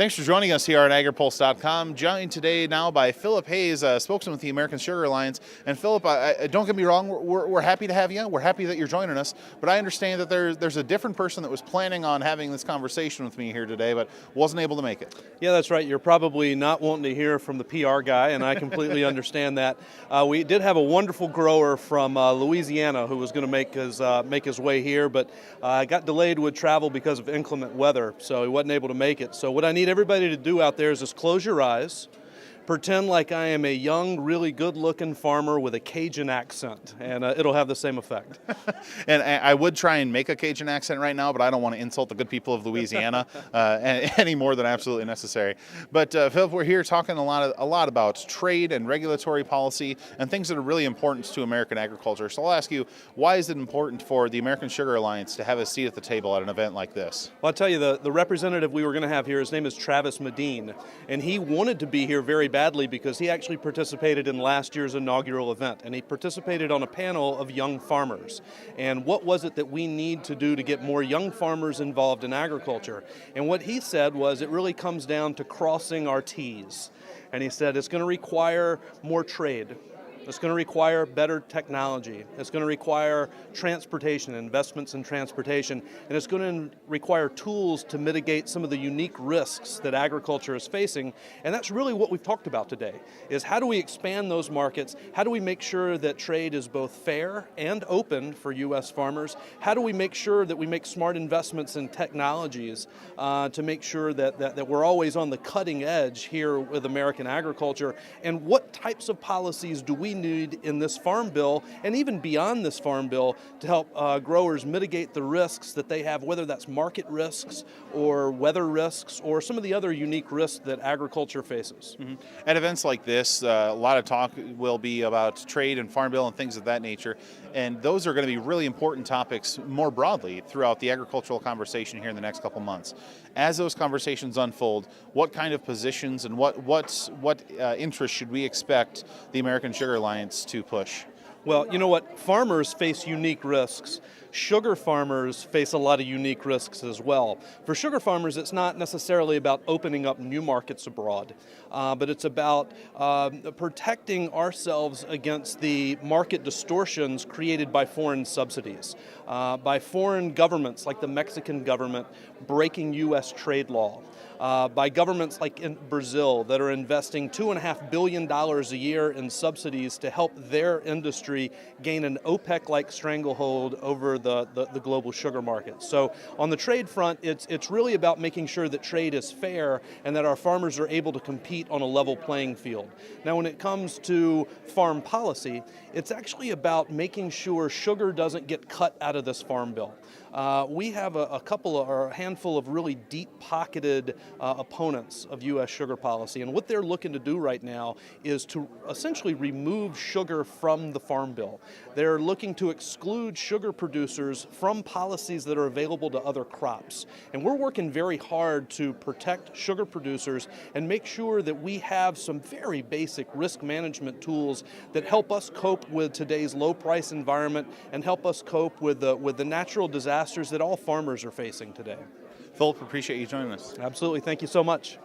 Thanks for joining us here on Agri-Pulse.com. Joined today now by Phillip Hayes, spokesman with the American Sugar Alliance. And Phillip, don't get me wrong, we're happy to have you. We're happy that you're joining us. But I understand that there's a different person that was planning on having this conversation with me here today, but wasn't able to make it. Yeah, that's right. You're probably not wanting to hear from the PR guy, and I completely understand that. We did have a wonderful grower from Louisiana who was going to make his way here, but got delayed with travel because of inclement weather, so he wasn't able to make it. So what I need everybody to do out there is just close your eyes, pretend like I am a young, really good-looking farmer with a Cajun accent, and it'll have the same effect. And I would try and make a Cajun accent right now, but I don't want to insult the good people of Louisiana any more than absolutely necessary. But Phillip, we're here talking a lot about trade and regulatory policy and things that are really important to American agriculture. So I'll ask you, why is it important for the American Sugar Alliance to have a seat at the table at an event like this? Well, I'll tell you, the representative we were going to have here, his name is Travis Medine, and he wanted to be here very badly because he actually participated in last year's inaugural event, and he participated on a panel of young farmers. And what was it that we need to do to get more young farmers involved in agriculture? And what he said was it really comes down to crossing our T's. And he said it's going to require more trade. It's going to require better technology. It's going to require transportation, investments in transportation, and it's going to require tools to mitigate some of the unique risks that agriculture is facing. And that's really what we've talked about today, is how do we expand those markets? How do we make sure that trade is both fair and open for U.S. farmers? How do we make sure that we make smart investments in technologies to make sure that we're always on the cutting edge here with American agriculture? And what types of policies do we need in this farm bill and even beyond this farm bill to help growers mitigate the risks that they have, whether that's market risks or weather risks or some of the other unique risks that agriculture faces. Mm-hmm. At events like this, a lot of talk will be about trade and farm bill and things of that nature, and those are going to be really important topics more broadly throughout the agricultural conversation here in the next couple months. As those conversations unfold, what kind of positions and what interests should we expect the American Sugar Alliance to push? Well, you know what? Farmers face unique risks. Sugar farmers face a lot of unique risks as well. For sugar farmers, it's not necessarily about opening up new markets abroad, but it's about protecting ourselves against the market distortions created by foreign subsidies, by foreign governments like the Mexican government breaking U.S. trade law. By governments like in Brazil that are investing $2.5 billion a year in subsidies to help their industry gain an OPEC-like stranglehold over the global sugar market. So on the trade front, it's really about making sure that trade is fair and that our farmers are able to compete on a level playing field. Now when it comes to farm policy, it's actually about making sure sugar doesn't get cut out of this farm bill. We have a handful of really deep-pocketed opponents of U.S. sugar policy, and what they're looking to do right now is to essentially remove sugar from the farm bill. They're looking to exclude sugar producers from policies that are available to other crops, and we're working very hard to protect sugar producers and make sure that we have some very basic risk management tools that help us cope with today's low-price environment and help us cope with the natural disasters that all farmers are facing today. Phillip, appreciate you joining us. Absolutely. Thank you so much.